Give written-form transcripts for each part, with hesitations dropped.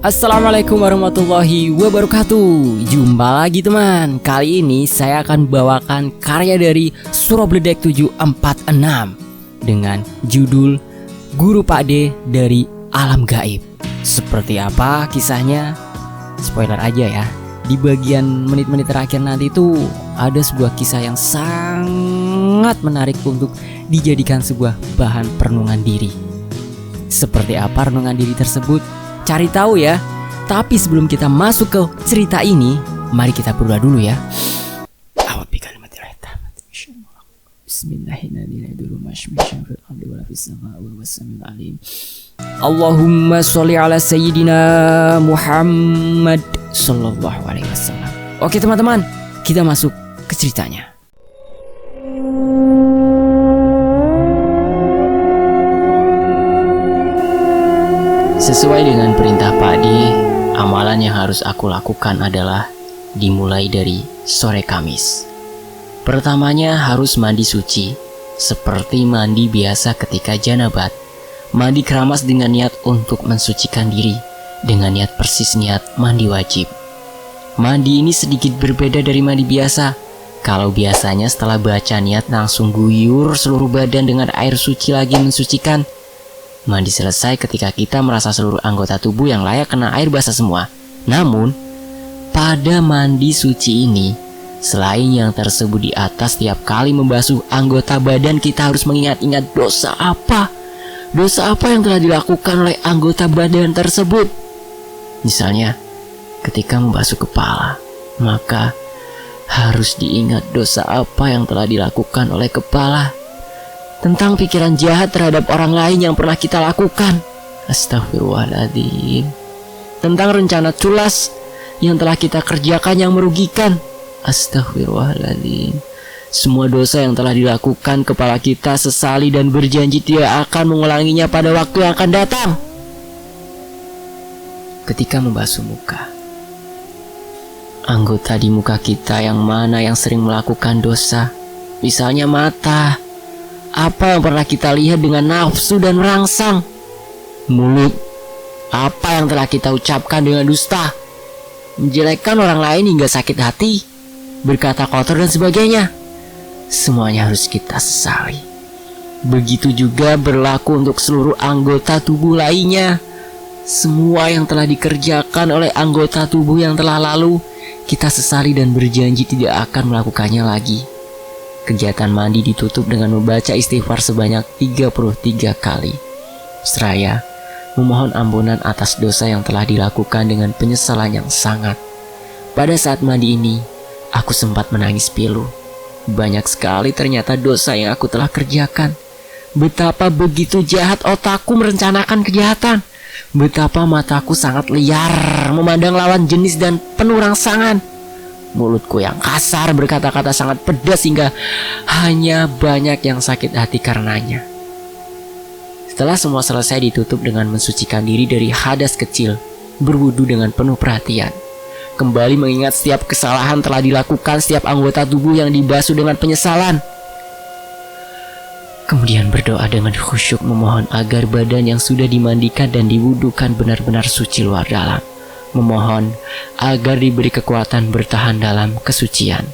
Assalamualaikum warahmatullahi wabarakatuh. Jumpa lagi teman. Kali ini saya akan bawakan karya dari Surabledek 746 dengan judul Guru Pak D dari Alam Gaib. Seperti apa kisahnya? Spoiler aja ya. Di bagian menit-menit terakhir nanti tuh ada sebuah kisah yang sangat menarik untuk dijadikan sebuah bahan perenungan diri. Seperti apa renungan diri tersebut? Cari tahu ya. Tapi sebelum kita masuk ke cerita ini, mari kita berdoa dulu ya. Bismillahirrahmanirrahim. Allahumma sholli ala sayyidina Muhammad sallallahu alaihi wasallam. Oke teman-teman, kita masuk ke ceritanya. Sesuai dengan perintah Pak D, amalan yang harus aku lakukan adalah dimulai dari sore Kamis. Pertamanya harus mandi suci, seperti mandi biasa ketika janabat. Mandi keramas dengan niat untuk mensucikan diri, dengan niat persis niat mandi wajib. Mandi ini sedikit berbeda dari mandi biasa. Kalau biasanya setelah baca niat langsung guyur seluruh badan dengan air suci lagi mensucikan. Mandi selesai ketika kita merasa seluruh anggota tubuh yang layak kena air basah semua. Namun, pada mandi suci ini, selain yang tersebut di atas, setiap kali membasuh anggota badan kita harus mengingat-ingat dosa apa yang telah dilakukan oleh anggota badan tersebut. Misalnya, ketika membasuh kepala, maka harus diingat dosa apa yang telah dilakukan oleh kepala. Tentang pikiran jahat terhadap orang lain yang pernah kita lakukan. Astagfirullahaladzim. Tentang rencana culas yang telah kita kerjakan yang merugikan. Astagfirullahaladzim. Semua dosa yang telah dilakukan kepala kita sesali dan berjanji tidak akan mengulanginya pada waktu yang akan datang. Ketika membasuh muka, anggota di muka kita yang mana yang sering melakukan dosa? Misalnya mata. Apa yang pernah kita lihat dengan nafsu dan merangsang? Mulut. Apa yang telah kita ucapkan dengan dusta? Menjelekkan orang lain hingga sakit hati, berkata kotor dan sebagainya. Semuanya harus kita sesali. Begitu juga berlaku untuk seluruh anggota tubuh lainnya. Semua yang telah dikerjakan oleh anggota tubuh yang telah lalu, kita sesali dan berjanji tidak akan melakukannya lagi. Kegiatan mandi ditutup dengan membaca istighfar sebanyak 33 kali. Seraya memohon ampunan atas dosa yang telah dilakukan dengan penyesalan yang sangat. Pada saat mandi ini, aku sempat menangis pilu. Banyak sekali ternyata dosa yang aku telah kerjakan. Betapa begitu jahat otakku merencanakan kejahatan. Betapa mataku sangat liar memandang lawan jenis dan penuh rangsangan. Mulutku yang kasar berkata-kata sangat pedas hingga hanya banyak yang sakit hati karenanya. Setelah semua selesai ditutup dengan mensucikan diri dari hadas kecil, berwudu dengan penuh perhatian. Kembali mengingat setiap kesalahan telah dilakukan setiap anggota tubuh yang dibasuh dengan penyesalan. Kemudian berdoa dengan khusyuk memohon agar badan yang sudah dimandikan dan diwudukan benar-benar suci luar dalam. Memohon agar diberi kekuatan bertahan dalam kesucian.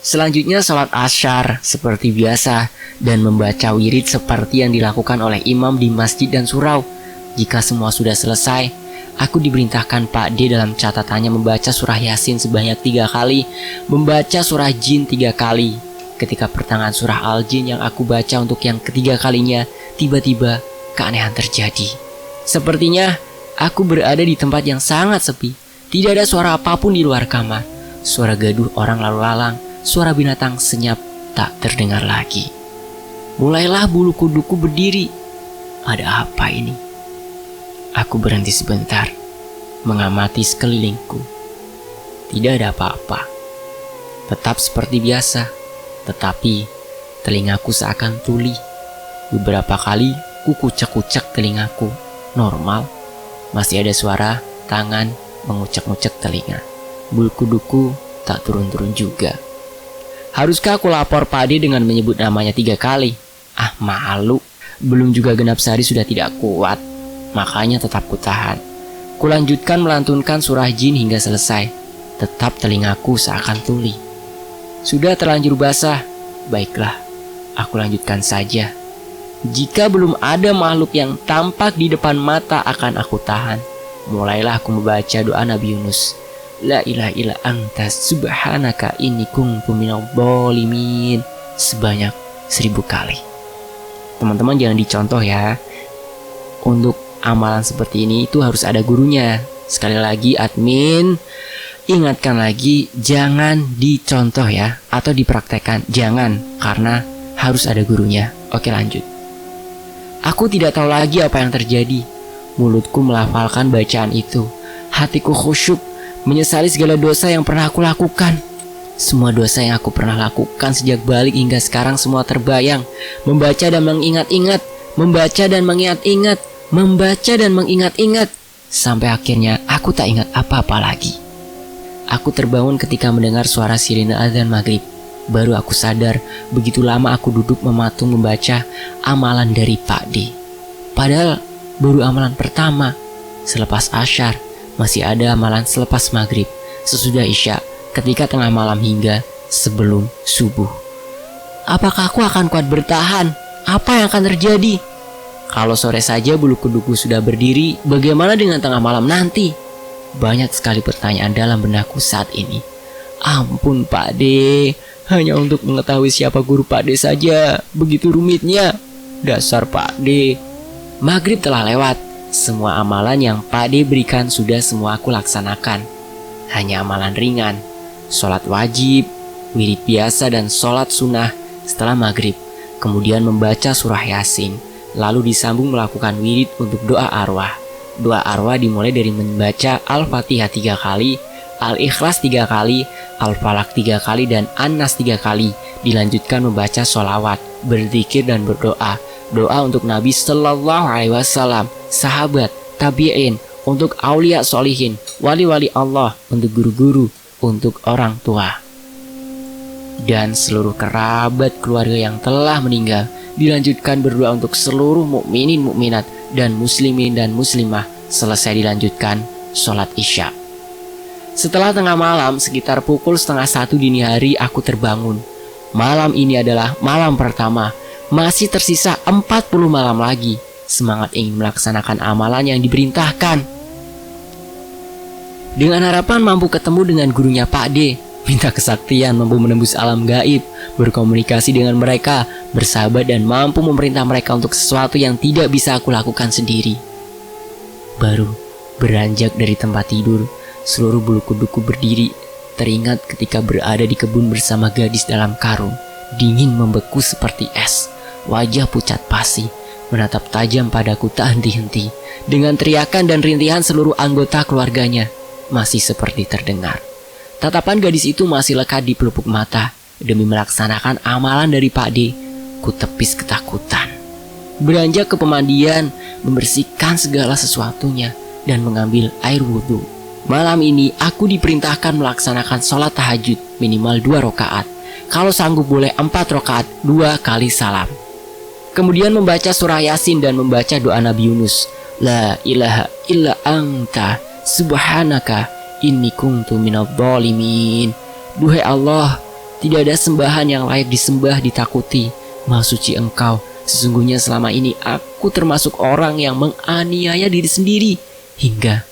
Selanjutnya sholat asyar seperti biasa dan membaca wirid seperti yang dilakukan oleh imam di masjid dan surau. Jika semua sudah selesai, aku diperintahkan Pak D dalam catatannya membaca surah Yasin sebanyak 3 kali, membaca surah Jin 3 kali. Ketika pertengahan surah Al-Jin yang aku baca untuk yang ketiga kalinya, tiba-tiba keanehan terjadi. Sepertinya aku berada di tempat yang sangat sepi. Tidak ada suara apapun di luar kamar. Suara gaduh orang lalu lalang, suara binatang senyap tak terdengar lagi. Mulailah bulu kuduku berdiri. Ada apa ini? Aku berhenti sebentar, mengamati sekelilingku. Tidak ada apa-apa. Tetap seperti biasa, tetapi telingaku seakan tuli. Beberapa kali kukucek-kucek telingaku. Normal. Masih ada suara tangan mengucek-ngucek telinga. Bulu kuduku tak turun-turun juga. Haruskah aku lapor Pak D dengan menyebut namanya 3 kali? Malu. Belum juga genap sehari sudah tidak kuat. Makanya tetap kutahan. Kulanjutkan melantunkan surah jin hingga selesai. Tetap telingaku seakan tuli. Sudah terlanjur basah. Baiklah, aku lanjutkan saja. Jika belum ada makhluk yang tampak di depan mata akan aku tahan. Mulailah aku membaca doa Nabi Yunus. La ilaha illa anta subhanaka inni kuntu minadh dhalimin sebanyak 1000 kali. Teman-teman jangan dicontoh ya. Untuk amalan seperti ini itu harus ada gurunya. Sekali lagi admin ingatkan lagi, jangan dicontoh ya, atau dipraktekkan, jangan, karena harus ada gurunya. Oke, lanjut. Aku tidak tahu lagi apa yang terjadi. Mulutku melafalkan bacaan itu. Hatiku khusyuk, menyesali segala dosa yang pernah aku lakukan. Semua dosa yang aku pernah lakukan sejak balik hingga sekarang semua terbayang. Membaca dan mengingat-ingat, membaca dan mengingat-ingat, membaca dan mengingat-ingat. Sampai akhirnya aku tak ingat apa-apa lagi. Aku terbangun ketika mendengar suara sirine azan maghrib. Baru aku sadar begitu lama aku duduk mematung membaca amalan dari Pak D. Padahal baru amalan pertama. Selepas asyar masih ada amalan selepas maghrib, sesudah isya, ketika tengah malam hingga sebelum subuh. Apakah aku akan kuat bertahan? Apa yang akan terjadi? Kalau sore saja bulu kuduku sudah berdiri, bagaimana dengan tengah malam nanti? Banyak sekali pertanyaan dalam benakku saat ini. Ampun Pak D, hanya untuk mengetahui siapa guru Pak D saja, begitu rumitnya. Dasar Pak D. Maghrib telah lewat. Semua amalan yang Pak D berikan sudah semua aku laksanakan. Hanya amalan ringan, sholat wajib, wirid biasa dan sholat sunnah setelah maghrib. Kemudian membaca surah Yasin. Lalu disambung melakukan wirid untuk doa arwah. Doa arwah dimulai dari membaca Al-Fatihah 3 kali, Al-Ikhlas 3 kali, Al-Falaq 3 kali, dan An-Nas 3 kali. Dilanjutkan membaca sholawat, berzikir dan berdoa. Doa untuk Nabi Sallallahu Alaihi Wasallam, sahabat, tabi'in, untuk aulia solihin, wali-wali Allah, untuk guru-guru, untuk orang tua, dan seluruh kerabat keluarga yang telah meninggal. Dilanjutkan berdoa untuk seluruh mukminin mukminat dan muslimin dan muslimah. Selesai dilanjutkan sholat isya. Setelah tengah malam, sekitar pukul 12:30 dini hari, aku terbangun. Malam ini adalah malam pertama. Masih tersisa 40 malam lagi. Semangat ingin melaksanakan amalan yang diperintahkan. Dengan harapan mampu ketemu dengan gurunya Pak D. Minta kesaktian mampu menembus alam gaib, berkomunikasi dengan mereka, bersahabat dan mampu memerintah mereka untuk sesuatu yang tidak bisa aku lakukan sendiri. Baru beranjak dari tempat tidur, seluruh bulu kuduku berdiri. Teringat ketika berada di kebun bersama gadis dalam karung, dingin membeku seperti es. Wajah pucat pasi menatap tajam padaku tak henti-henti. Dengan teriakan dan rintihan seluruh anggota keluarganya masih seperti terdengar. Tatapan gadis itu masih lekat di pelupuk mata. Demi melaksanakan amalan dari Pak D, ku tepis ketakutan. Beranjak ke pemandian, membersihkan segala sesuatunya, dan mengambil air wudhu. Malam ini aku diperintahkan melaksanakan sholat tahajud minimal 2 rakaat. Kalau sanggup boleh 4 rakaat, 2 kali salam. Kemudian membaca surah Yasin dan membaca doa Nabi Yunus. La ilaha illa anta subhanaka inni kuntu minadh dhalimin. Duhai Allah, tidak ada sembahan yang layak disembah ditakuti. Maha suci Engkau. Sesungguhnya selama ini aku termasuk orang yang menganiaya diri sendiri hingga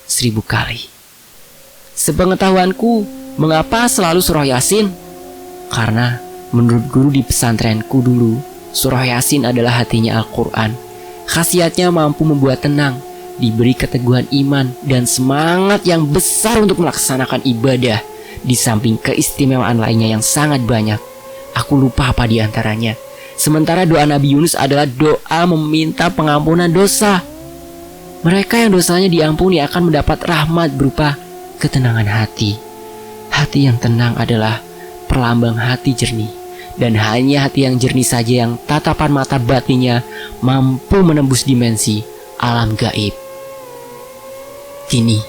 1000 kali. Sepengetahuanku, mengapa selalu surah Yasin? Karena menurut guru di pesantrenku dulu, surah Yasin adalah hatinya Al-Quran. Khasiatnya mampu membuat tenang, diberi keteguhan iman dan semangat yang besar untuk melaksanakan ibadah. Di samping keistimewaan lainnya yang sangat banyak, aku lupa apa di antaranya. Sementara doa Nabi Yunus adalah doa meminta pengampunan dosa. Mereka yang dosanya diampuni akan mendapat rahmat berupa ketenangan hati. Hati yang tenang adalah perlambang hati jernih. Dan hanya hati yang jernih saja yang tatapan mata batinnya mampu menembus dimensi alam gaib. Kini,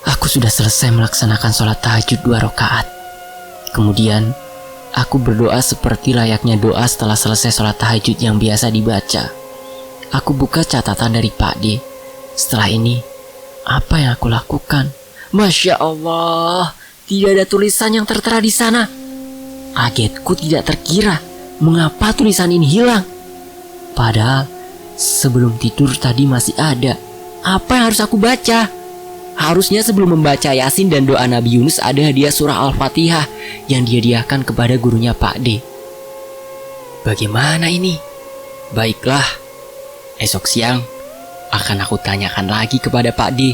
aku sudah selesai melaksanakan sholat tahajud 2 rakaat. Kemudian, aku berdoa seperti layaknya doa setelah selesai sholat tahajud yang biasa dibaca. Aku buka catatan dari Pak D. Setelah ini, apa yang aku lakukan? Masya Allah, tidak ada tulisan yang tertera di sana. Kagetku tidak terkira, mengapa tulisan ini hilang? Padahal sebelum tidur tadi masih ada. Apa yang harus aku baca? Harusnya sebelum membaca Yasin dan doa Nabi Yunus ada hadiah surah Al-Fatihah yang dihadiahkan kepada gurunya Pak D. Bagaimana ini? Baiklah, esok siang akan aku tanyakan lagi kepada Pak D.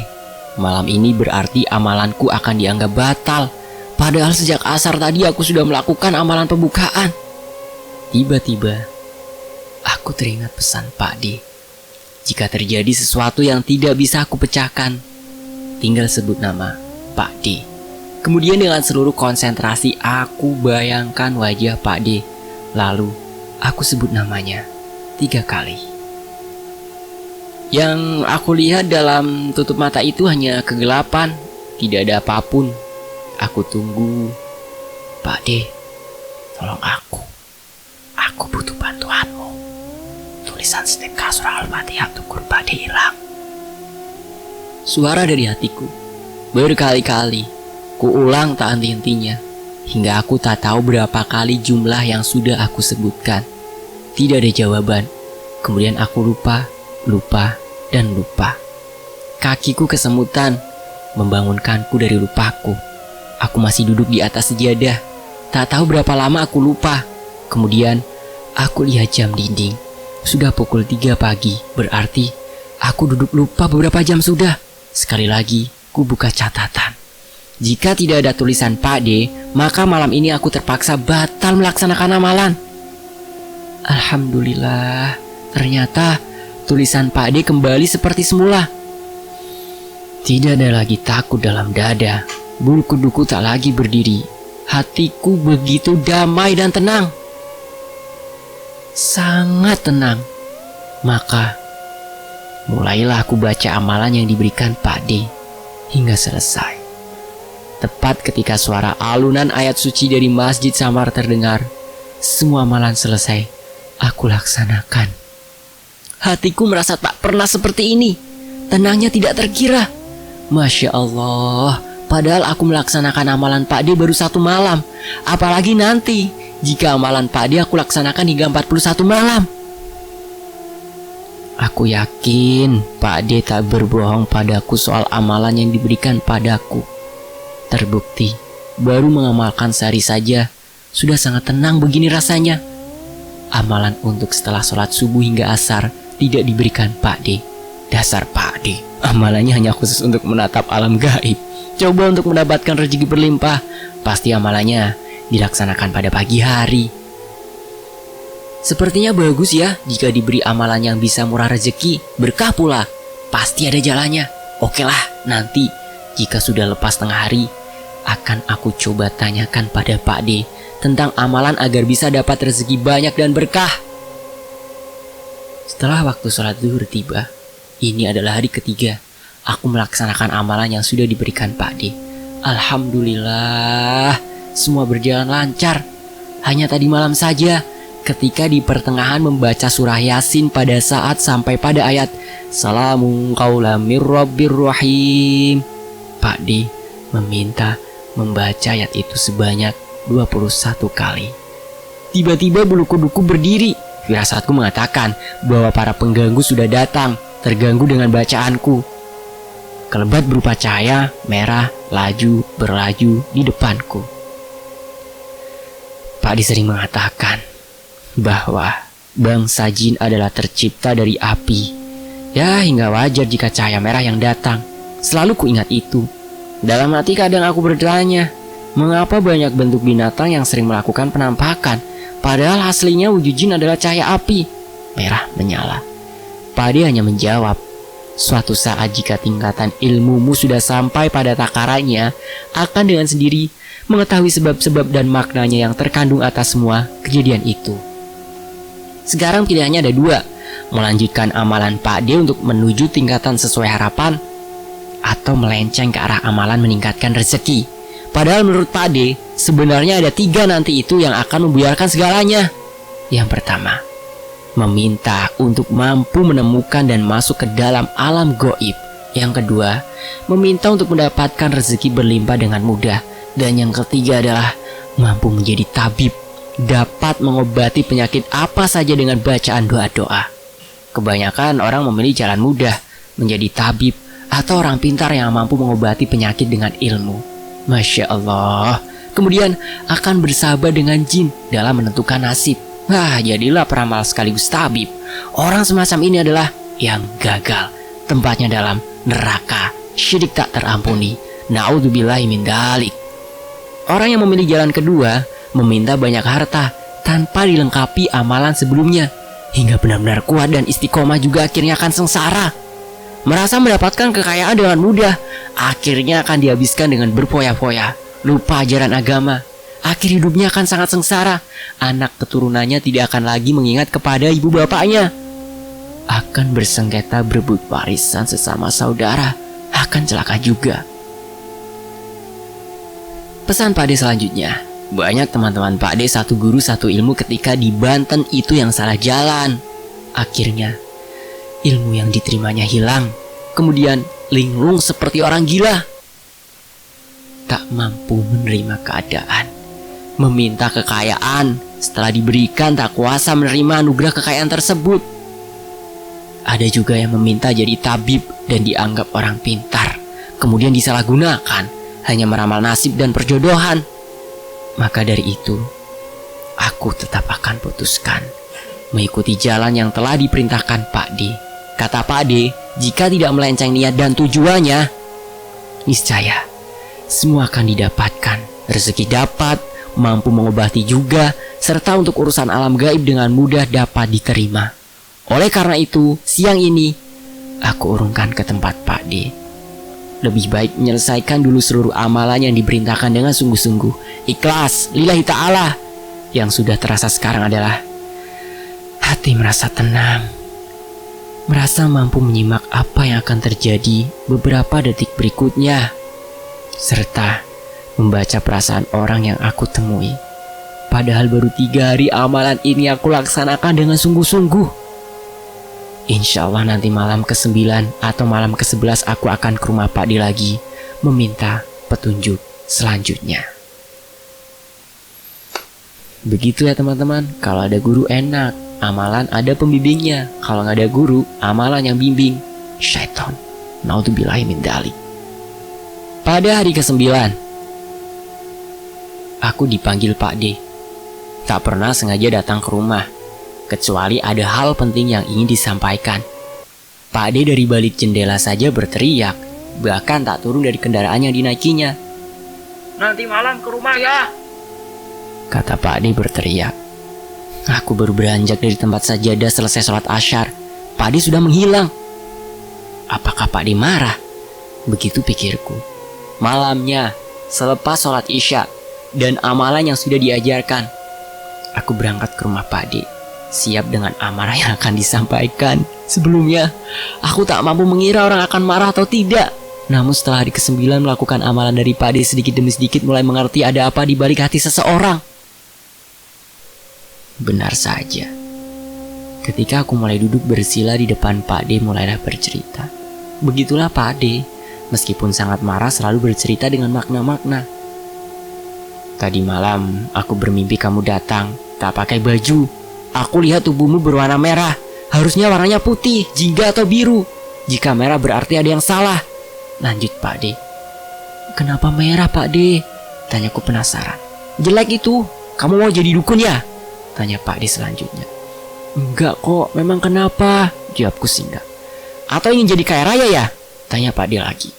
Malam ini berarti amalanku akan dianggap batal. Padahal sejak asar tadi aku sudah melakukan amalan pembukaan. Tiba-tiba aku teringat pesan Pak D. Jika terjadi sesuatu yang tidak bisa aku pecahkan, tinggal sebut nama Pak D. Kemudian dengan seluruh konsentrasi aku bayangkan wajah Pak D. Lalu aku sebut namanya 3 kali. Yang aku lihat dalam tutup mata itu hanya kegelapan, tidak ada apapun. Aku tunggu. Pak D, tolong aku butuh bantuanmu. Tulisan sedekah surah Al-Fatihah untuk guru Pak D hilang. Suara dari hatiku berkali-kali kuulang tak henti-hentinya, hingga aku tak tahu berapa kali jumlah yang sudah aku sebutkan. Tidak ada jawaban. Kemudian aku lupa, dan lupa. Kakiku kesemutan membangunkanku dari lupaku. Aku masih duduk di atas sejadah. Tak tahu berapa lama aku lupa. Kemudian aku lihat jam dinding. Sudah pukul 3 pagi. Berarti aku duduk lupa beberapa jam sudah. Sekali lagi ku buka catatan. Jika tidak ada tulisan Pak D, maka malam ini aku terpaksa batal melaksanakan amalan. Alhamdulillah, ternyata tulisan Pak D kembali seperti semula. Tidak ada lagi takut dalam dada. Bulu kuduku tak lagi berdiri. Hatiku begitu damai dan tenang. Sangat tenang. Maka mulailah aku baca amalan yang diberikan Pak D hingga selesai. Tepat ketika suara alunan ayat suci dari Masjid Samar terdengar, semua amalan selesai aku laksanakan. Hatiku merasa tak pernah seperti ini. Tenangnya tidak terkira. Masya Allah, padahal aku melaksanakan amalan Pak D baru 1 malam. Apalagi nanti jika amalan Pak D aku laksanakan hingga 41 malam. Aku yakin Pak D tak berbohong padaku soal amalan yang diberikan padaku. Terbukti, baru mengamalkan sehari saja sudah sangat tenang begini rasanya. Amalan untuk setelah sholat subuh hingga asar tidak diberikan Pak D. Dasar Pak D, amalannya hanya khusus untuk menatap alam gaib. Coba untuk mendapatkan rezeki berlimpah, pasti amalannya dilaksanakan pada pagi hari. Sepertinya bagus ya jika diberi amalan yang bisa murah rezeki, berkah pula. Pasti ada jalannya. Oke lah, nanti jika sudah lepas tengah hari, akan aku coba tanyakan pada Pak D tentang amalan agar bisa dapat rezeki banyak dan berkah. Setelah waktu sholat zuhur tiba, ini adalah hari ketiga aku melaksanakan amalan yang sudah diberikan Pak D. Alhamdulillah, semua berjalan lancar. Hanya tadi malam saja, ketika di pertengahan membaca surah Yasin pada saat sampai pada ayat Salamun qaulam mir rabbir rahim, Pak D meminta membaca ayat itu sebanyak 21 kali. Tiba-tiba bulu kuduku berdiri. Firasatku mengatakan bahwa para pengganggu sudah datang, terganggu dengan bacaanku. Kelebat berupa cahaya merah berlaju di depanku. Pak D sering mengatakan bahwa bangsa jin adalah tercipta dari api. Ya, hingga wajar jika cahaya merah yang datang. Selalu kuingat itu. Dalam hati kadang aku bertanya, mengapa banyak bentuk binatang yang sering melakukan penampakan, padahal aslinya wujud jin adalah cahaya api merah menyala. Pak D hanya menjawab, suatu saat jika tingkatan ilmumu sudah sampai pada takarannya, akan dengan sendiri mengetahui sebab-sebab dan maknanya yang terkandung atas semua kejadian itu. Sekarang pilihannya ada 2, melanjutkan amalan Pak D untuk menuju tingkatan sesuai harapan, atau melenceng ke arah amalan meningkatkan rezeki. Padahal menurut Pak D, sebenarnya ada 3 nanti itu yang akan membuyarkan segalanya. Yang pertama, meminta untuk mampu menemukan dan masuk ke dalam alam goib. Yang kedua, meminta untuk mendapatkan rezeki berlimpah dengan mudah. Dan yang ketiga adalah mampu menjadi tabib, dapat mengobati penyakit apa saja dengan bacaan doa-doa. Kebanyakan orang memilih jalan mudah, menjadi tabib atau orang pintar yang mampu mengobati penyakit dengan ilmu. Masya Allah. Kemudian akan bersahabat dengan jin dalam menentukan nasib. Jadilah peramal sekaligus tabib. Orang semacam ini adalah yang gagal. Tempatnya dalam neraka, syirik tak terampuni. Na'udzubillahi min dzalik. Orang yang memilih jalan kedua meminta banyak harta tanpa dilengkapi amalan sebelumnya, hingga benar-benar kuat dan istiqomah juga akhirnya akan sengsara. Merasa mendapatkan kekayaan dengan mudah, akhirnya akan dihabiskan dengan berfoya-foya, lupa ajaran agama. Akhir hidupnya akan sangat sengsara. Anak keturunannya tidak akan lagi mengingat kepada ibu bapaknya. Akan bersengketa berebut warisan sesama saudara, akan celaka juga. Pesan Pak D selanjutnya. Banyak teman-teman Pak D satu guru satu ilmu ketika di Banten itu yang salah jalan. Akhirnya ilmu yang diterimanya hilang. Kemudian linglung seperti orang gila. Tak mampu menerima keadaan, meminta kekayaan. Setelah diberikan tak kuasa menerima anugerah kekayaan tersebut. Ada juga yang meminta jadi tabib dan dianggap orang pintar, kemudian disalahgunakan, hanya meramal nasib dan perjodohan. Maka dari itu, aku tetap akan putuskan mengikuti jalan yang telah diperintahkan Pak D. Kata Pak D, jika tidak melenceng niat dan tujuannya, niscaya semua akan didapatkan. Rezeki dapat, mampu mengobati juga, serta untuk urusan alam gaib dengan mudah dapat diterima. Oleh karena itu, siang ini aku urungkan ke tempat Pak D. Lebih baik menyelesaikan dulu seluruh amalan yang diperintahkan dengan sungguh-sungguh, ikhlas, lillahi ta'ala. Yang sudah terasa sekarang adalah hati merasa tenang, merasa mampu menyimak apa yang akan terjadi beberapa detik berikutnya, serta membaca perasaan orang yang aku temui. Padahal baru 3 hari amalan ini aku laksanakan dengan sungguh-sungguh. Insya Allah nanti malam ke-9 atau malam ke-11 aku akan ke rumah Pak D lagi, meminta petunjuk selanjutnya. Begitu ya teman-teman. Kalau ada guru enak, amalan ada pembimbingnya. Kalau nggak ada guru, amalan yang bimbing syaitan. Naudzubillahi min dzalik. Pada hari ke-9 aku dipanggil Pak D. Tak pernah sengaja datang ke rumah, kecuali ada hal penting yang ingin disampaikan. Pak D dari balik jendela saja berteriak, bahkan tak turun dari kendaraan yang dinaikinya. "Nanti malam ke rumah ya," kata Pak D berteriak. Aku baru beranjak dari tempat sajadah selesai sholat asyar, Pak D sudah menghilang. Apakah Pak D marah? Begitu pikirku. Malamnya, selepas sholat isya dan amalan yang sudah diajarkan, aku berangkat ke rumah Pak D, siap dengan amarah yang akan disampaikan. Sebelumnya, aku tak mampu mengira orang akan marah atau tidak. Namun setelah hari ke-9 melakukan amalan dari Pak D, sedikit demi sedikit mulai mengerti ada apa di balik hati seseorang. Benar saja, ketika aku mulai duduk bersila di depan Pak D, mulailah bercerita. Begitulah Pak D, meskipun sangat marah selalu bercerita dengan makna-makna. "Tadi malam aku bermimpi kamu datang, tak pakai baju. Aku lihat tubuhmu berwarna merah. Harusnya warnanya putih, jingga atau biru. Jika merah berarti ada yang salah," lanjut Pak D. "Kenapa merah Pak D?" tanyaku penasaran. "Jelek itu. Kamu mau jadi dukun ya?" tanya Pak D selanjutnya. "Enggak kok, memang kenapa?" jawabku singkat. "Atau ingin jadi kaya raya ya?" tanya Pak D lagi.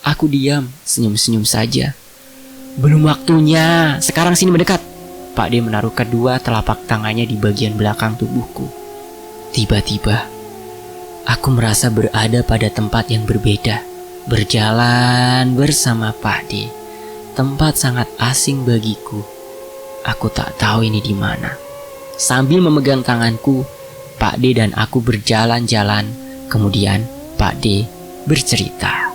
Aku diam, senyum-senyum saja. "Belum waktunya, sekarang sini mendekat." Pak D menaruh kedua telapak tangannya di bagian belakang tubuhku. Tiba-tiba, aku merasa berada pada tempat yang berbeda. Berjalan bersama Pak D, tempat sangat asing bagiku. Aku tak tahu ini di mana. Sambil memegang tanganku, Pak D dan aku berjalan-jalan. Kemudian Pak D bercerita.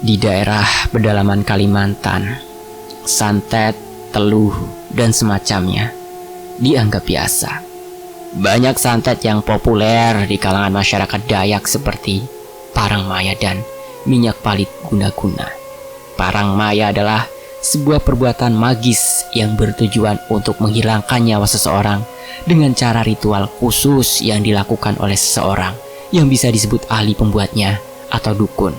Di daerah pedalaman Kalimantan, santet, teluh, dan semacamnya dianggap biasa. Banyak santet yang populer di kalangan masyarakat Dayak seperti parang maya dan minyak palit guna-guna. Parang maya adalah sebuah perbuatan magis yang bertujuan untuk menghilangkan nyawa seseorang dengan cara ritual khusus yang dilakukan oleh seseorang yang bisa disebut ahli pembuatnya atau dukun.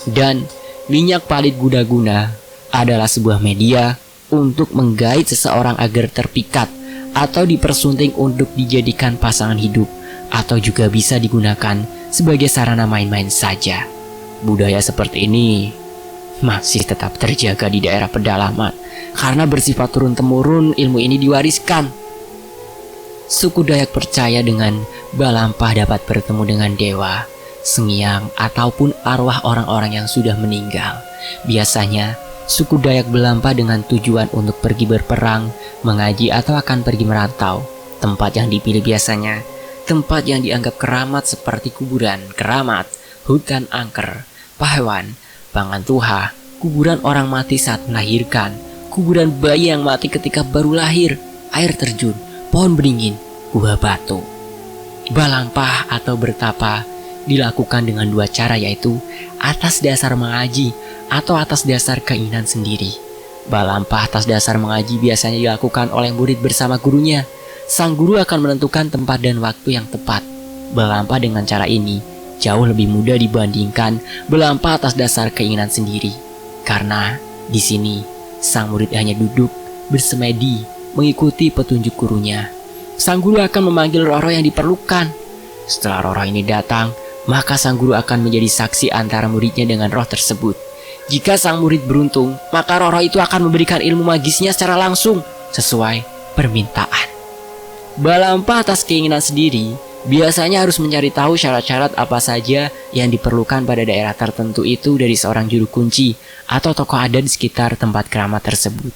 Dan minyak palit guna-guna adalah sebuah media untuk menggait seseorang agar terpikat atau dipersunting untuk dijadikan pasangan hidup, atau juga bisa digunakan sebagai sarana main-main saja. Budaya seperti ini masih tetap terjaga di daerah pedalaman karena bersifat turun-temurun ilmu ini diwariskan. Suku Dayak percaya dengan Balampah dapat bertemu dengan dewa, sengiang, ataupun arwah orang-orang yang sudah meninggal. Biasanya suku Dayak Balampah dengan tujuan untuk pergi berperang, mengaji, atau akan pergi merantau. Tempat yang dipilih biasanya tempat yang dianggap keramat seperti kuburan keramat, hutan angker, pahewan, pangantuha, kuburan orang mati saat melahirkan, kuburan bayi yang mati ketika baru lahir, air terjun, pohon beringin, gua batu. Balampah atau bertapa dilakukan dengan dua cara, yaitu atas dasar mengaji atau atas dasar keinginan sendiri. Balampah atas dasar mengaji biasanya dilakukan oleh murid bersama gurunya. Sang guru akan menentukan tempat dan waktu yang tepat. Balampah dengan cara ini jauh lebih mudah dibandingkan balampah atas dasar keinginan sendiri. Karena di sini sang murid hanya duduk bersemedi mengikuti petunjuk gurunya. Sang guru akan memanggil roh-roh yang diperlukan. Setelah roh-roh ini datang, maka sang guru akan menjadi saksi antara muridnya dengan roh tersebut. Jika sang murid beruntung, maka roh-roh itu akan memberikan ilmu magisnya secara langsung sesuai permintaan. Balampah atas keinginan sendiri biasanya harus mencari tahu syarat-syarat apa saja yang diperlukan pada daerah tertentu itu dari seorang juru kunci atau tokoh adat di sekitar tempat keramat tersebut.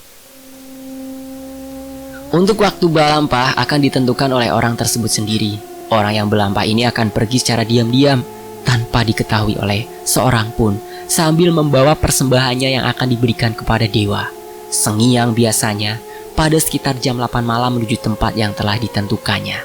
Untuk waktu balampah akan ditentukan oleh orang tersebut sendiri. Orang yang balampah ini akan pergi secara diam-diam tanpa diketahui oleh seorang pun, sambil membawa persembahannya yang akan diberikan kepada dewa. Sengiang biasanya pada sekitar jam 8 malam menuju tempat yang telah ditentukannya.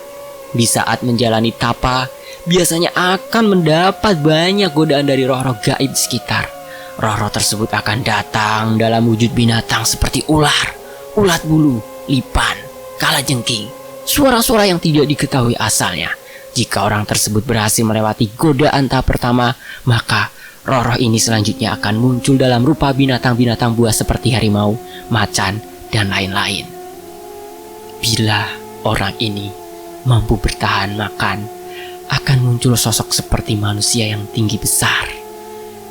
Di saat menjalani tapa, biasanya akan mendapat banyak godaan dari roh-roh gaib di sekitar. Roh-roh tersebut akan datang dalam wujud binatang seperti ular, ulat bulu, lipan, kalajengking, suara-suara yang tidak diketahui asalnya. Jika orang tersebut berhasil melewati godaan tahap pertama, maka roh-roh ini selanjutnya akan muncul dalam rupa binatang-binatang buas seperti harimau, macan, dan lain-lain. Bila orang ini mampu bertahan makan, akan muncul sosok seperti manusia yang tinggi besar.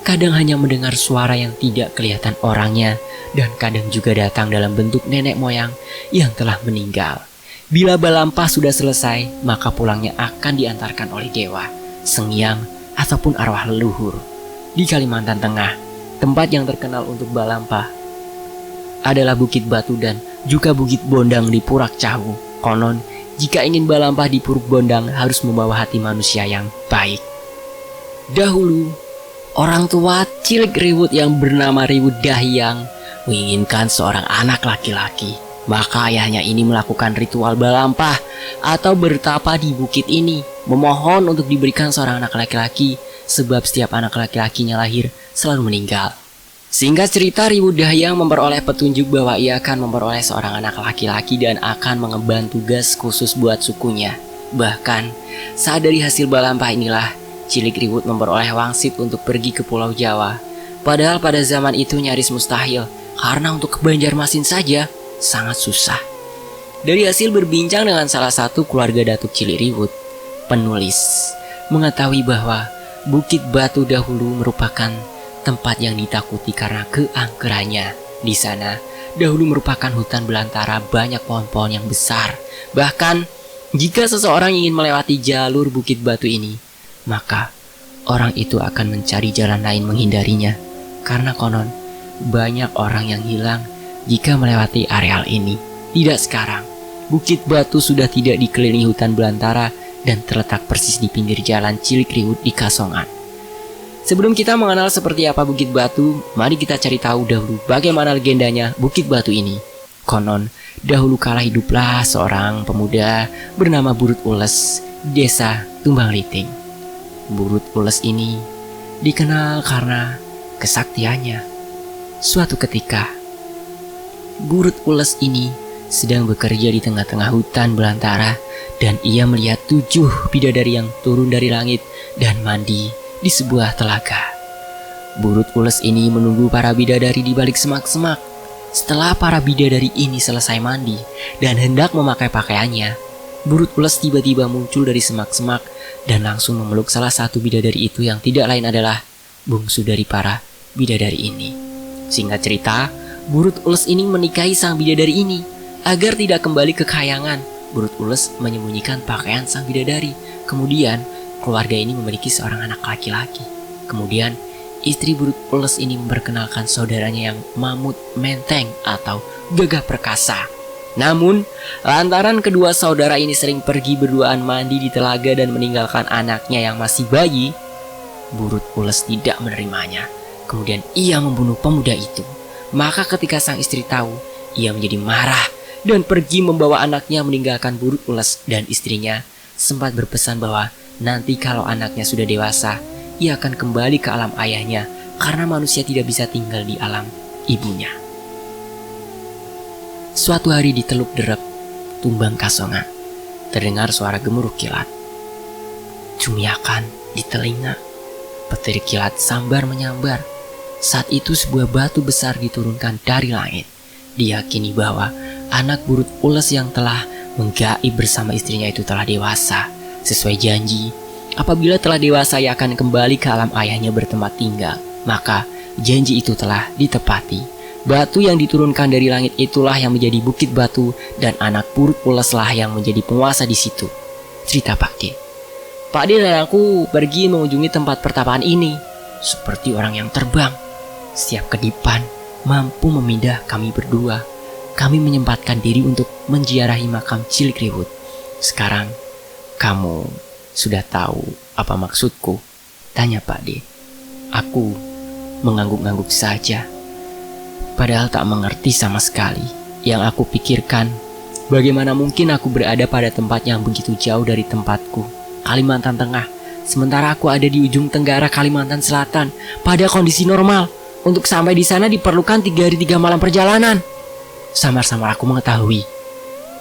Kadang hanya mendengar suara yang tidak kelihatan orangnya, dan kadang juga datang dalam bentuk nenek moyang yang telah meninggal. Bila balampah sudah selesai, maka pulangnya akan diantarkan oleh dewa, sengiang, ataupun arwah leluhur. Di Kalimantan Tengah, tempat yang terkenal untuk balampah adalah Bukit Batu dan juga Bukit Bondang di Purak Cahu. Konon, jika ingin balampah di Puruk Bondang harus membawa hati manusia yang baik. Dahulu, orang tua cilik Riwut yang bernama Riwut Dahyang menginginkan seorang anak laki-laki. Maka ayahnya ini melakukan ritual balampah atau bertapa di bukit ini, memohon untuk diberikan seorang anak laki-laki, sebab setiap anak laki-lakinya lahir selalu meninggal. Singkat cerita, Riwut Dahyang memperoleh petunjuk bahwa ia akan memperoleh seorang anak laki-laki dan akan mengemban tugas khusus buat sukunya. Bahkan, saat dari hasil balampah inilah, cilik Riwut memperoleh wangsit untuk pergi ke Pulau Jawa. Padahal pada zaman itu nyaris mustahil, karena untuk ke Banjarmasin saja sangat susah. Dari hasil berbincang dengan salah satu keluarga datuk cilik Riwut, penulis mengetahui bahwa Bukit Batu dahulu merupakan tempat yang ditakuti karena keangkerannya. Di sana dahulu merupakan hutan belantara banyak pohon-pohon yang besar. Bahkan jika seseorang ingin melewati jalur Bukit Batu ini, maka orang itu akan mencari jalan lain menghindarinya. Karena konon banyak orang yang hilang jika melewati areal ini. Tidak sekarang, Bukit Batu sudah tidak dikelilingi hutan belantara dan terletak persis di pinggir jalan Cilik Riwut di Kasongan. Sebelum kita mengenal seperti apa Bukit Batu, mari kita cari tahu dahulu bagaimana legendanya Bukit Batu ini. Konon, dahulu kala hiduplah seorang pemuda bernama Burut Ules di desa Tumbang Liting. Burut Ules ini dikenal karena kesaktiannya. Suatu ketika, Burut Ules ini sedang bekerja di tengah-tengah hutan belantara dan ia melihat 7 bidadari yang turun dari langit dan mandi di sebuah telaga. Burut Ules ini menunggu para bidadari di balik semak-semak. Setelah para bidadari ini selesai mandi dan hendak memakai pakaiannya, Burut Ules tiba-tiba muncul dari semak-semak dan langsung memeluk salah satu bidadari itu yang tidak lain adalah bungsu dari para bidadari ini. Singkat cerita, Burut Ules ini menikahi sang bidadari ini. Agar tidak kembali ke kayangan, Burut Ules menyembunyikan pakaian sang bidadari. Kemudian, keluarga ini memiliki seorang anak laki-laki. Kemudian, istri Burut Ules ini memperkenalkan saudaranya yang Mamut Menteng atau Gagah Perkasa. Namun, lantaran kedua saudara ini sering pergi berduaan mandi di telaga dan meninggalkan anaknya yang masih bayi, Burut Ules tidak menerimanya. Kemudian ia membunuh pemuda itu. Maka ketika sang istri tahu, ia menjadi marah dan pergi membawa anaknya meninggalkan Burut Ules, dan istrinya sempat berpesan bahwa nanti kalau anaknya sudah dewasa, ia akan kembali ke alam ayahnya karena manusia tidak bisa tinggal di alam ibunya. Suatu hari di Teluk Derep, Tumbang Kasongan, terdengar suara gemuruh kilat. Cumiakan di telinga, petir kilat sambar menyambar. Saat itu sebuah batu besar diturunkan dari langit. Diyakini bahwa anak Burut Ules yang telah menggaib bersama istrinya itu telah dewasa. Sesuai janji, apabila telah dewasa ia akan kembali ke alam ayahnya bertempat tinggal. Maka janji itu telah ditepati. Batu yang diturunkan dari langit itulah yang menjadi bukit batu dan anak Burut Ules lah yang menjadi penguasa di situ. Cerita Pak D. Pak D dan aku pergi mengunjungi tempat pertapaan ini seperti orang yang terbang. Setiap kedipan mampu memindah kami berdua. Kami menyempatkan diri untuk menziarahi makam Cilik Riwut. Sekarang, kamu sudah tahu apa maksudku? Tanya Pak D. Aku mengangguk-angguk saja. Padahal tak mengerti sama sekali. Yang aku pikirkan, bagaimana mungkin aku berada pada tempat yang begitu jauh dari tempatku, Kalimantan Tengah. Sementara aku ada di ujung tenggara Kalimantan Selatan pada kondisi normal. Untuk sampai di sana diperlukan 3 hari 3 malam perjalanan. Samar-samar aku mengetahui,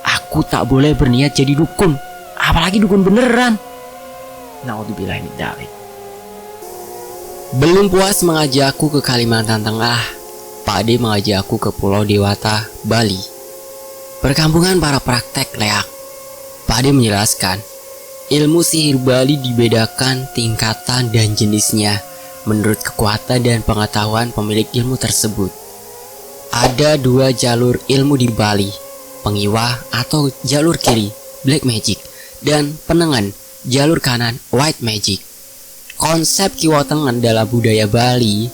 aku tak boleh berniat jadi dukun, apalagi dukun beneran. Naudzubillah min dzalik. Belum puas mengajakku ke Kalimantan Tengah, Pak D mengajakku ke Pulau Dewata, Bali. Perkampungan para praktek leak. Pak D menjelaskan, ilmu sihir Bali dibedakan tingkatan dan jenisnya menurut kekuatan dan pengetahuan pemilik ilmu tersebut. Ada 2 jalur ilmu di Bali, pengiwah atau jalur kiri, black magic, dan penengan, jalur kanan, white magic. Konsep kiwo tengen dalam budaya Bali,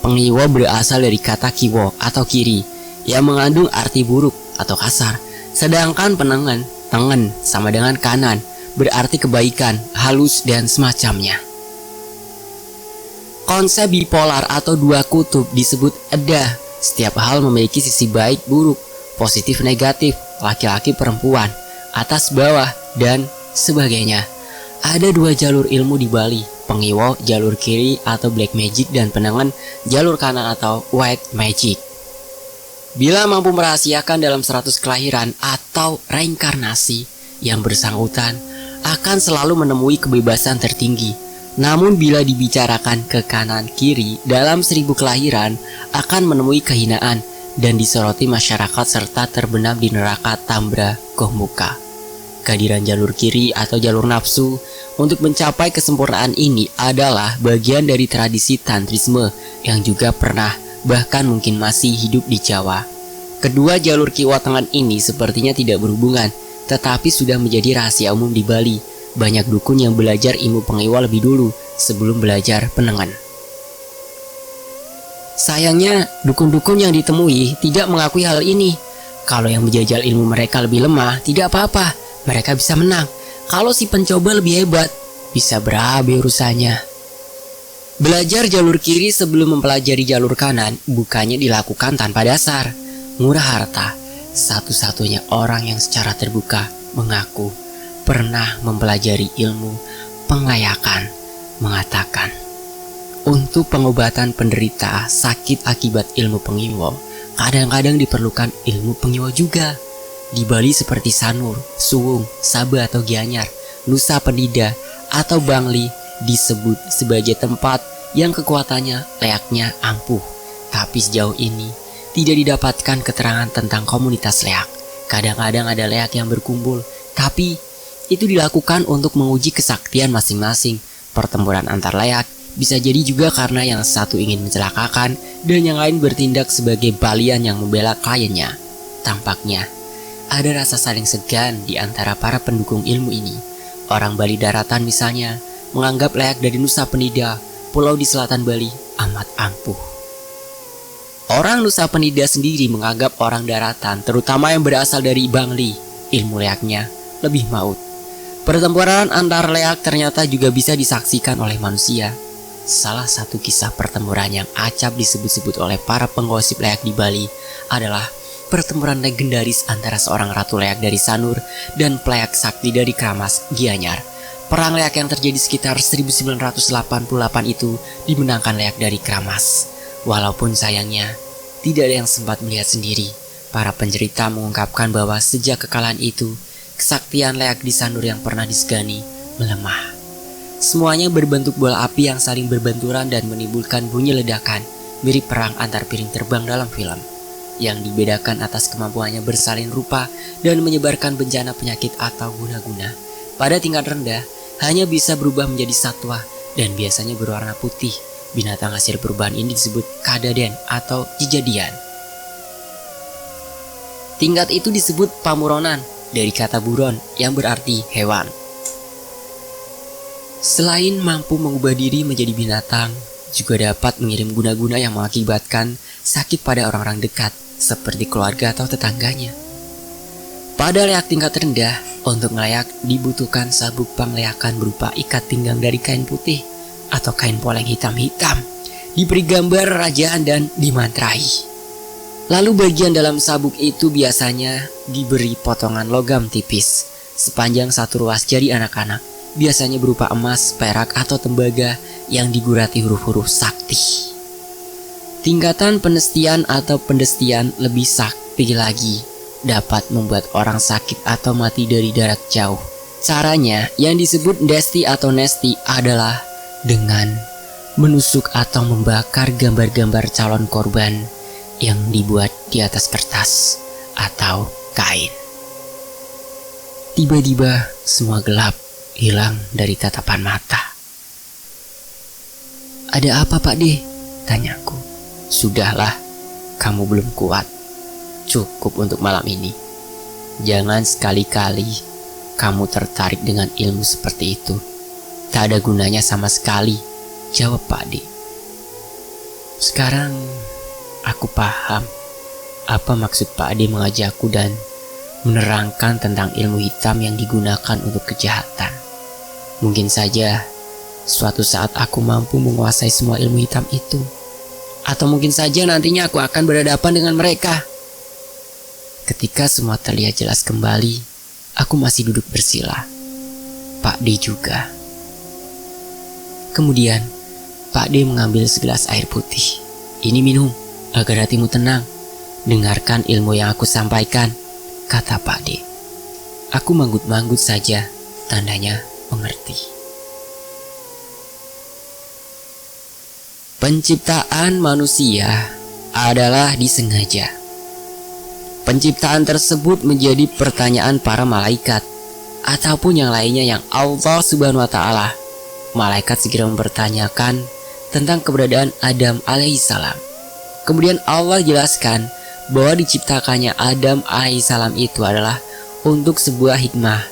pengiwo berasal dari kata kiwo atau kiri, yang mengandung arti buruk atau kasar. Sedangkan penengan, tengen, sama dengan kanan, berarti kebaikan, halus, dan semacamnya. Konsep bipolar atau 2 kutub disebut eda. Setiap hal memiliki sisi baik buruk, positif negatif, laki-laki perempuan, atas bawah, dan sebagainya. Ada 2 jalur ilmu di Bali, pengiwo jalur kiri atau black magic dan penengan jalur kanan atau white magic. Bila mampu merahasiakan dalam 100 kelahiran atau reinkarnasi, yang bersangkutan akan selalu menemui kebebasan tertinggi. Namun bila dibicarakan ke kanan kiri dalam 1000 kelahiran akan menemui kehinaan dan disoroti masyarakat serta terbenam di neraka Tambra Gomuka. Kehadiran jalur kiri atau jalur nafsu untuk mencapai kesempurnaan ini adalah bagian dari tradisi tantrisme yang juga pernah bahkan mungkin masih hidup di Jawa. Kedua jalur kiwa tengan ini sepertinya tidak berhubungan, tetapi sudah menjadi rahasia umum di Bali. Banyak dukun yang belajar ilmu pengiwa lebih dulu sebelum belajar penengan. Sayangnya, dukun-dukun yang ditemui tidak mengakui hal ini. Kalau yang menjajal ilmu mereka lebih lemah, tidak apa-apa, mereka bisa menang. Kalau si pencoba lebih hebat, bisa berabe urusannya. Belajar jalur kiri sebelum mempelajari jalur kanan bukannya dilakukan tanpa dasar, murah harta, satu-satunya orang yang secara terbuka mengaku pernah mempelajari ilmu penglayakan, mengatakan, untuk pengobatan penderita sakit akibat ilmu pengiwo, kadang-kadang diperlukan ilmu pengiwo juga. Di Bali seperti Sanur, Suwung, Saba atau Gianyar, Nusa Penida atau Bangli disebut sebagai tempat yang kekuatannya leaknya ampuh. Tapi sejauh ini tidak didapatkan keterangan tentang komunitas leak. Kadang-kadang ada leak yang berkumpul, tapi itu dilakukan untuk menguji kesaktian masing-masing. Pertempuran antar leak bisa jadi juga karena yang satu ingin mencelakakan dan yang lain bertindak sebagai balian yang membela kliennya. Tampaknya ada rasa saling segan di antara para pendukung ilmu ini. Orang Bali daratan misalnya menganggap leak dari Nusa Penida, pulau di selatan Bali, amat ampuh. Orang Nusa Penida sendiri menganggap orang daratan, terutama yang berasal dari Bangli, ilmu leaknya lebih maut. Pertempuran antar leak ternyata juga bisa disaksikan oleh manusia. Salah satu kisah pertempuran yang acap disebut-sebut oleh para penggosip leak di Bali adalah pertempuran legendaris antara seorang ratu leak dari Sanur dan peleak sakti dari Kramas, Gianyar. Perang leak yang terjadi sekitar 1988 itu dimenangkan leak dari Kramas. Walaupun sayangnya tidak ada yang sempat melihat sendiri, para pencerita mengungkapkan bahwa sejak kekalahan itu, kesaktian leak di Sanur yang pernah disegani melemah. Semuanya berbentuk bola api yang saling berbenturan dan menimbulkan bunyi ledakan, mirip perang antar piring terbang dalam film. Yang dibedakan atas kemampuannya bersalin rupa dan menyebarkan bencana penyakit atau guna-guna. Pada tingkat rendah, hanya bisa berubah menjadi satwa dan biasanya berwarna putih. Binatang hasil perubahan ini disebut kadaden atau jejadian. Tingkat itu disebut pamuronan dari kata buron yang berarti hewan. Selain mampu mengubah diri menjadi binatang, juga dapat mengirim guna-guna yang mengakibatkan sakit pada orang-orang dekat, seperti keluarga atau tetangganya. Pada leak tingkat rendah, untuk ngelayak dibutuhkan sabuk pengleakan berupa ikat pinggang dari kain putih atau kain poleng hitam-hitam, diberi gambar kerajaan dan dimantrai. Lalu bagian dalam sabuk itu biasanya diberi potongan logam tipis, sepanjang satu ruas jari anak-anak, biasanya berupa emas, perak, atau tembaga yang digurati huruf-huruf sakti. Tingkatan penestian atau pendestian lebih sakti lagi, dapat membuat orang sakit atau mati dari jarak jauh. Caranya yang disebut desti atau nesti adalah dengan menusuk atau membakar gambar-gambar calon korban yang dibuat di atas kertas atau kain. Tiba-tiba semua gelap, hilang dari tatapan mata. "Ada apa, Pak De?" tanyaku. "Sudahlah, kamu belum kuat. Cukup untuk malam ini. Jangan sekali-kali kamu tertarik dengan ilmu seperti itu. Tak ada gunanya sama sekali," jawab Pak De. Sekarang aku paham apa maksud Pak De mengajakku dan menerangkan tentang ilmu hitam yang digunakan untuk kejahatan. Mungkin saja suatu saat aku mampu menguasai semua ilmu hitam itu. Atau mungkin saja nantinya aku akan berhadapan dengan mereka. Ketika semua terlihat jelas kembali, aku masih duduk bersila. Pak De juga. Kemudian, Pak De mengambil segelas air putih. "Ini minum, agar hatimu tenang. Dengarkan ilmu yang aku sampaikan," kata Pak De. Aku manggut-manggut saja, tandanya mengerti. Penciptaan manusia adalah disengaja. Penciptaan tersebut menjadi pertanyaan para malaikat ataupun yang lainnya yang Allah Subhanahu wa Ta'ala. Malaikat segera mempertanyakan tentang keberadaan Adam alaihissalam. Kemudian Allah jelaskan bahwa diciptakannya Adam alaihissalam itu adalah untuk sebuah hikmah,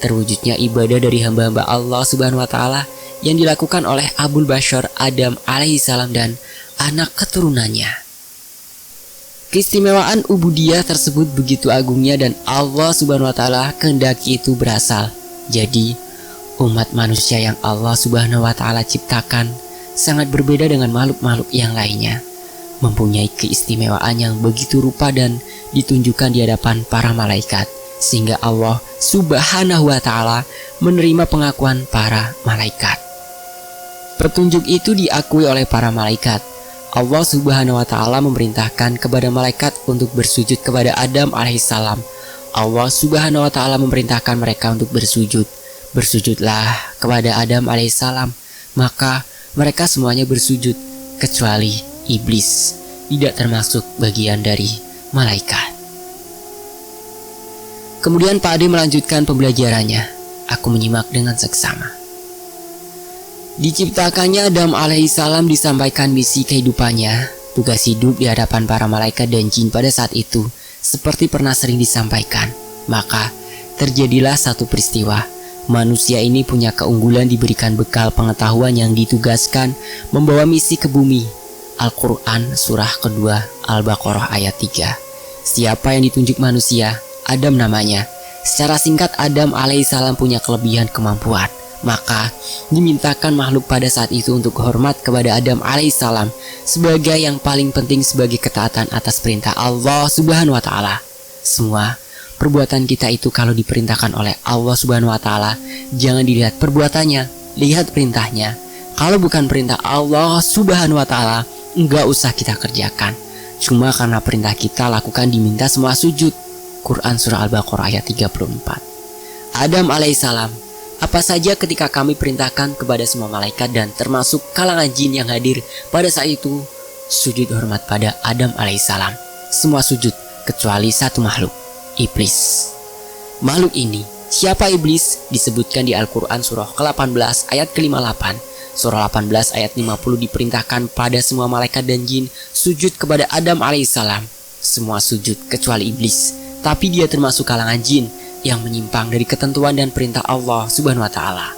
terwujudnya ibadah dari hamba-hamba Allah Subhanahu wa Ta'ala yang dilakukan oleh Abul Bashar Adam alaihissalam dan anak keturunannya. Keistimewaan ubudiyah tersebut begitu agungnya dan Allah Subhanahu wa Ta'ala kehendaki itu berasal. Jadi umat manusia yang Allah Subhanahu wa Ta'ala ciptakan sangat berbeda dengan makhluk-makhluk yang lainnya. mempunyai keistimewaan yang begitu rupa dan ditunjukkan di hadapan para malaikat, sehingga Allah Subhanahu wa Ta'ala menerima pengakuan para malaikat. Petunjuk itu diakui oleh para malaikat. Allah Subhanahu wa Ta'ala memerintahkan kepada malaikat untuk bersujud kepada Adam alaihissalam. Allah Subhanahu wa Ta'ala memerintahkan mereka untuk bersujud. Bersujudlah kepada Adam alaihissalam. Maka mereka semuanya bersujud kecuali iblis, tidak termasuk bagian dari malaikat. Kemudian Pak Ade melanjutkan pembelajarannya. Aku menyimak dengan seksama. Diciptakannya Adam alaihissalam disampaikan misi kehidupannya, tugas hidup di hadapan para malaikat dan jin pada saat itu, seperti pernah sering disampaikan. Maka terjadilah satu peristiwa. Manusia ini punya keunggulan diberikan bekal pengetahuan yang ditugaskan membawa misi ke bumi. Al-Quran surah kedua Al-Baqarah ayat 3. Siapa yang ditunjuk manusia? Adam namanya. Secara singkat, Adam alaihissalam punya kelebihan kemampuan. Maka dimintakan makhluk pada saat itu untuk hormat kepada Adam alaihissalam sebagai yang paling penting sebagai ketaatan atas perintah Allah Subhanahu wa Ta'ala. Semua perbuatan kita itu kalau diperintahkan oleh Allah Subhanahu wa Ta'ala, jangan dilihat perbuatannya, lihat perintahnya. Kalau bukan perintah Allah Subhanahu wa Ta'ala, enggak usah kita kerjakan. Cuma karena perintah kita lakukan diminta semua sujud. Quran surah Al-Baqarah ayat 34. Adam alaihissalam, apa saja ketika kami perintahkan kepada semua malaikat dan termasuk kalangan jin yang hadir pada saat itu, sujud hormat pada Adam alaihissalam. Semua sujud kecuali satu makhluk, iblis. Makhluk ini, siapa iblis? Disebutkan di Al-Quran surah ke-18 ayat ke-58. Surah 18 ayat 50 diperintahkan pada semua malaikat dan jin sujud kepada Adam alaihissalam. Semua sujud kecuali iblis, tapi dia termasuk kalangan jin yang menyimpang dari ketentuan dan perintah Allah Subhanahu wa Ta'ala.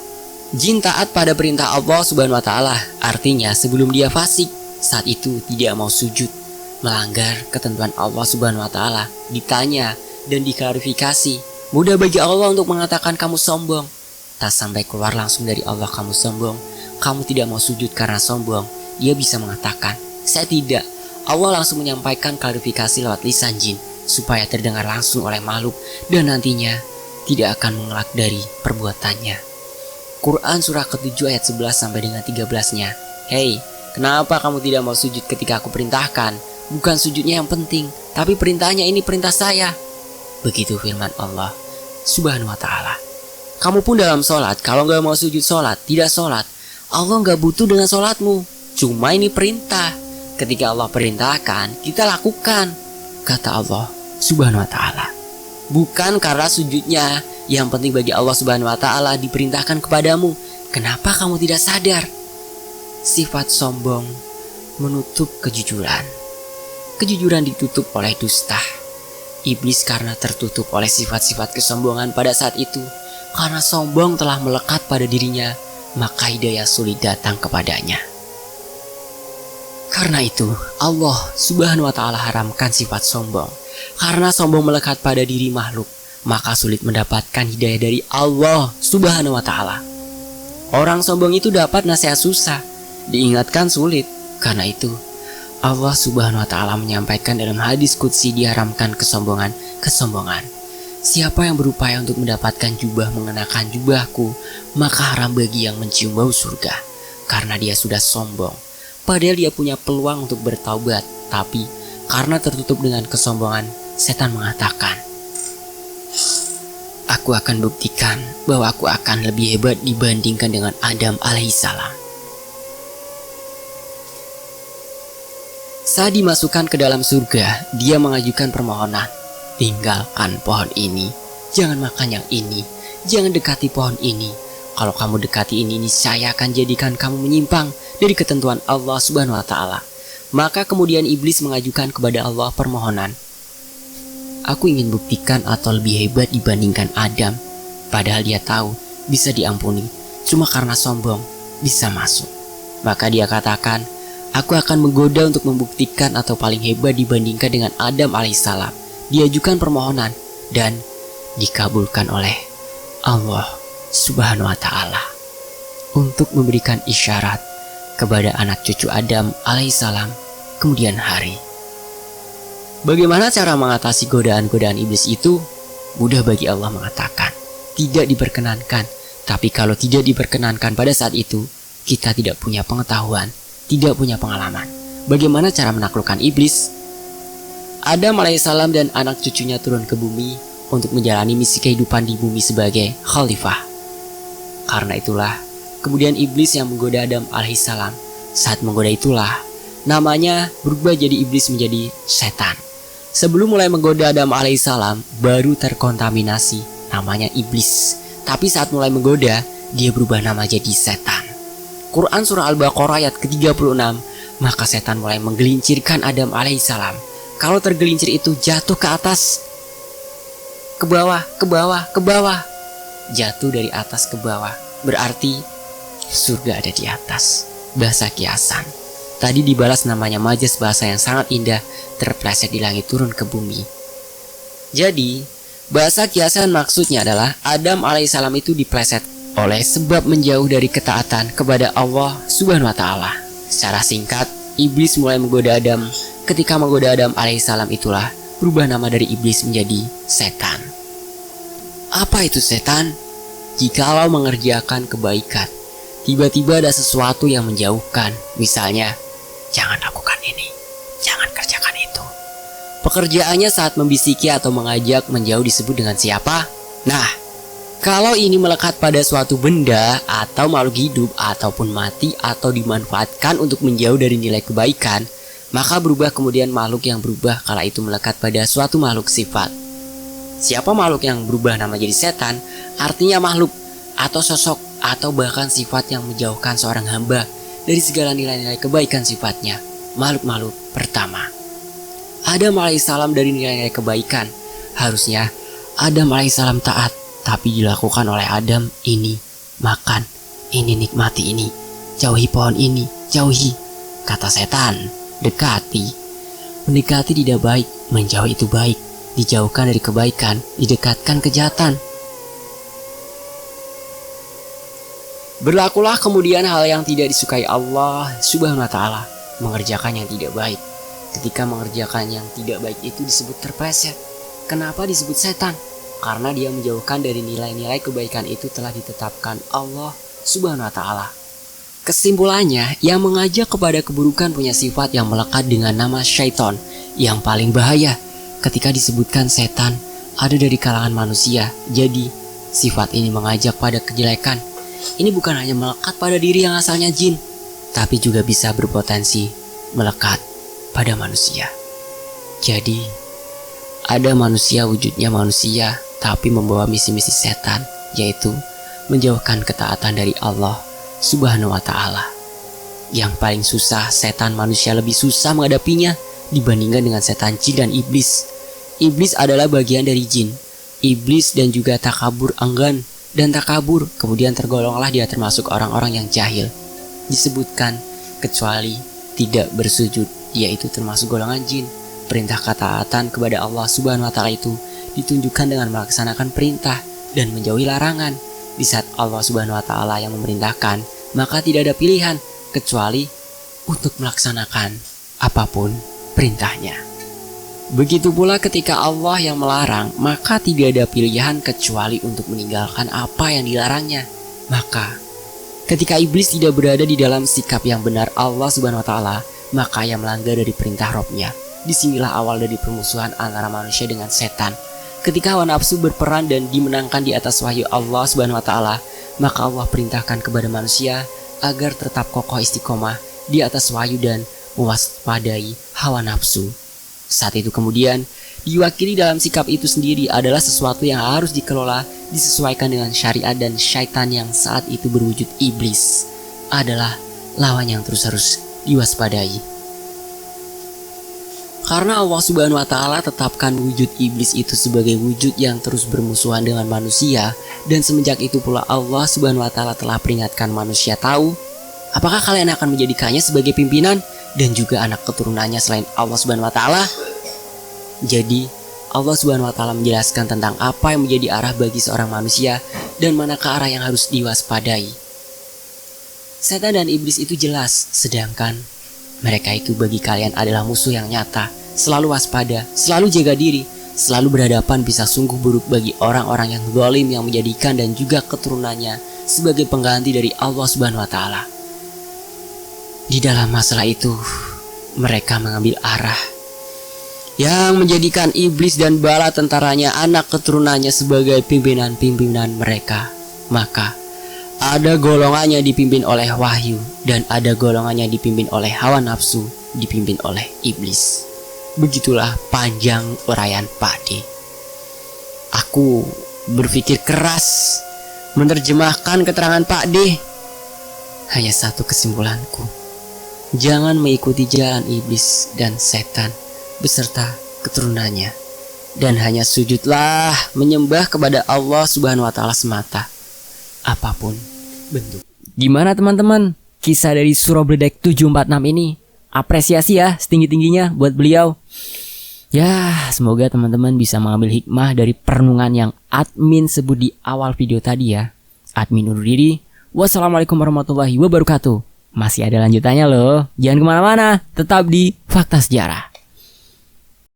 Jin taat pada perintah Allah Subhanahu wa Ta'ala, artinya sebelum dia fasik, saat itu tidak mau sujud, melanggar ketentuan Allah Subhanahu wa Ta'ala, ditanya dan diklarifikasi. Mudah bagi Allah untuk mengatakan kamu sombong. Tak sampai keluar langsung dari Allah kamu sombong, kamu tidak mau sujud karena sombong, dia bisa mengatakan, saya tidak. Allah langsung menyampaikan klarifikasi lewat lisan jin, supaya terdengar langsung oleh makhluk dan nantinya tidak akan mengelak dari perbuatannya. Quran surah ke-7 ayat 11 sampai dengan 13-nya. Hei, kenapa kamu tidak mau sujud ketika aku perintahkan? Bukan sujudnya yang penting, tapi perintahnya, ini perintah saya. Begitu firman Allah Subhanahu wa Ta'ala. Kamu pun dalam sholat, kalau gak mau sujud sholat, tidak sholat. Allah gak butuh dengan sholatmu, cuma ini perintah. Ketika Allah perintahkan, kita lakukan, kata Allah Subhanahu wa Ta'ala. Bukan karena sujudnya yang penting bagi Allah Subhanahu wa Ta'ala diperintahkan kepadamu. Kenapa kamu tidak sadar? Sifat sombong menutup kejujuran. Kejujuran ditutup oleh dusta. Iblis karena tertutup oleh sifat-sifat kesombongan pada saat itu, karena sombong telah melekat pada dirinya, maka hidayah sulit datang kepadanya. Karena itu, Allah Subhanahu wa Ta'ala haramkan sifat sombong. Karena sombong melekat pada diri makhluk, maka sulit mendapatkan hidayah dari Allah Subhanahu wa Ta'ala. Orang sombong itu dapat nasihat susah, diingatkan sulit. Karena itu, Allah Subhanahu wa Ta'ala menyampaikan dalam hadis qudsi diharamkan kesombongan. Siapa yang berupaya untuk mendapatkan jubah mengenakan jubahku, maka haram bagi yang mencium bau surga, karena dia sudah sombong. Padahal dia punya peluang untuk bertaubat, tapi karena tertutup dengan kesombongan, setan mengatakan, aku akan buktikan bahwa aku akan lebih hebat dibandingkan dengan Adam alaihissalam. Saat dimasukkan ke dalam surga, dia mengajukan permohonan, tinggalkan pohon ini, jangan makan yang ini, jangan dekati pohon ini. Kalau kamu dekati ini, saya akan jadikan kamu menyimpang dari ketentuan Allah Subhanahu wa Ta'ala. Maka kemudian iblis mengajukan kepada Allah permohonan, aku ingin buktikan atau lebih hebat dibandingkan Adam. Padahal dia tahu bisa diampuni, cuma karena sombong bisa masuk. Maka dia katakan, aku akan menggoda untuk membuktikan atau paling hebat dibandingkan dengan Adam alaihissalam. Diajukan permohonan dan dikabulkan oleh Allah Subhanahu wa Ta'ala untuk memberikan isyarat kepada anak cucu Adam alaihissalam kemudian hari. Bagaimana cara mengatasi godaan-godaan iblis itu? Mudah bagi Allah mengatakan, tidak diperkenankan. Tapi kalau tidak diperkenankan pada saat itu, kita tidak punya pengetahuan, tidak punya pengalaman. Bagaimana cara menaklukkan iblis? Adam alaihissalam dan anak cucunya turun ke bumi untuk menjalani misi kehidupan di bumi sebagai khalifah. Karena itulah, kemudian iblis yang menggoda Adam alaihissalam. Saat menggoda itulah, namanya berubah jadi iblis menjadi setan. Sebelum mulai menggoda Adam alaihissalam, baru terkontaminasi, namanya iblis. Tapi saat mulai menggoda, dia berubah nama jadi setan. Quran surah Al-Baqarah ayat ke-36, maka setan mulai menggelincirkan Adam alaihissalam. Kalau tergelincir itu jatuh ke atas, ke bawah, ke bawah, ke bawah. Jatuh dari atas ke bawah, berarti surga ada di atas. Bahasa kiasan. Tadi dibalas namanya majas, bahasa yang sangat indah, terpleset di langit turun ke bumi. Jadi, bahasa kiasan maksudnya adalah Adam alaihissalam itu dipleset oleh sebab menjauh dari ketaatan kepada Allah subhanahu wa ta'ala. Secara singkat, iblis mulai menggoda Adam. Ketika menggoda Adam alaihissalam itulah berubah nama dari iblis menjadi setan. Apa itu setan? Jikalau mengerjakan kebaikan, tiba-tiba ada sesuatu yang menjauhkan. Misalnya, jangan lakukan ini, jangan kerjakan itu. Pekerjaannya saat membisiki atau mengajak menjauh disebut dengan siapa? Nah, kalau ini melekat pada suatu benda atau makhluk hidup ataupun mati atau dimanfaatkan untuk menjauh dari nilai kebaikan, maka berubah kemudian makhluk yang berubah kala itu melekat pada suatu makhluk sifat. Siapa makhluk yang berubah nama jadi setan? Artinya makhluk atau sosok atau bahkan sifat yang menjauhkan seorang hamba dari segala nilai-nilai kebaikan sifatnya. Makhluk-makhluk pertama, Adam alaihissalam dari nilai-nilai kebaikan. Harusnya Adam alaihissalam taat, tapi dilakukan oleh Adam ini makan, ini nikmati ini, jauhi pohon ini, jauhi. Kata setan, dekati. Mendekati tidak baik, menjauh itu baik. Dijauhkan dari kebaikan, didekatkan kejahatan. Berlakulah kemudian hal yang tidak disukai Allah subhanahu wa ta'ala, mengerjakan yang tidak baik. Ketika mengerjakan yang tidak baik itu disebut terpleset. Kenapa disebut setan? Karena dia menjauhkan dari nilai-nilai kebaikan itu telah ditetapkan Allah subhanahu wa ta'ala. Kesimpulannya, yang mengajak kepada keburukan punya sifat yang melekat dengan nama syaitan yang paling bahaya. Ketika disebutkan setan ada dari kalangan manusia, jadi sifat ini mengajak pada kejelekan. Ini bukan hanya melekat pada diri yang asalnya jin, tapi juga bisa berpotensi melekat pada manusia. Jadi, ada manusia wujudnya manusia, tapi membawa misi-misi setan, yaitu menjauhkan ketaatan dari Allah subhanahu wa ta'ala. Yang paling susah, setan manusia lebih susah menghadapinya dibandingkan dengan setan jin dan iblis. Iblis adalah bagian dari jin. Iblis dan juga takabur, enggan dan takabur, kemudian tergolonglah dia termasuk orang-orang yang jahil. Disebutkan kecuali tidak bersujud, yaitu termasuk golongan jin. Perintah ketaatan kepada Allah subhanahu wa ta'ala itu ditunjukkan dengan melaksanakan perintah dan menjauhi larangan. Di saat Allah subhanahu wa ta'ala yang memerintahkan, maka tidak ada pilihan kecuali untuk melaksanakan apapun perintahnya. Begitu pula ketika Allah yang melarang, maka tidak ada pilihan kecuali untuk meninggalkan apa yang dilarangnya. Maka ketika iblis tidak berada di dalam sikap yang benar Allah subhanahu wa ta'ala, maka ia melanggar dari perintah Rabb-nya. Disinilah awal dari permusuhan antara manusia dengan setan. Ketika hawa nafsu berperan dan dimenangkan di atas wahyu Allah subhanahu wa ta'ala, maka Allah perintahkan kepada manusia agar tetap kokoh istiqomah di atas wahyu dan mewaspadai hawa nafsu. Saat itu kemudian diwakili dalam sikap itu sendiri adalah sesuatu yang harus dikelola, disesuaikan dengan syariat, dan syaitan yang saat itu berwujud iblis adalah lawan yang terus harus diwaspadai. Karena Allah subhanahu wa ta'ala tetapkan wujud iblis itu sebagai wujud yang terus bermusuhan dengan manusia, dan semenjak itu pula Allah subhanahu wa ta'ala telah peringatkan manusia tahu, apakah kalian akan menjadikannya sebagai pimpinan dan juga anak keturunannya selain Allah subhanahu wa ta'ala? Jadi Allah subhanahu wa ta'ala menjelaskan tentang apa yang menjadi arah bagi seorang manusia dan manakah arah yang harus diwaspadai. Setan dan iblis itu jelas, sedangkan Mereka itu bagi kalian adalah musuh yang nyata. Selalu waspada, selalu jaga diri, selalu berhadapan bisa sungguh buruk bagi orang-orang yang zalim yang menjadikan dan juga keturunannya sebagai pengganti dari Allah Subhanahu wa Ta'ala. Di dalam masalah itu, mereka mengambil arah yang menjadikan iblis dan bala tentaranya, anak keturunannya sebagai pimpinan-pimpinan mereka. Maka ada golongannya dipimpin oleh wahyu dan ada golongannya dipimpin oleh hawa nafsu, dipimpin oleh iblis. Begitulah panjang uraian Pak D. Aku berpikir keras menerjemahkan keterangan Pak D. Hanya satu kesimpulanku: jangan mengikuti jalan iblis dan setan beserta keturunannya, dan hanya sujudlah menyembah kepada Allah Subhanahu wa Ta'ala semata, apapun bentuk. Gimana teman-teman? Kisah dari Surabledek 746 ini apresiasi ya setinggi-tingginya buat beliau. Ya, semoga teman-teman bisa mengambil hikmah dari perenungan yang admin sebut di awal video tadi ya. Admin undur diri. Wassalamualaikum warahmatullahi wabarakatuh. Masih ada lanjutannya loh. Jangan kemana-mana, tetap di Fakta Sejarah.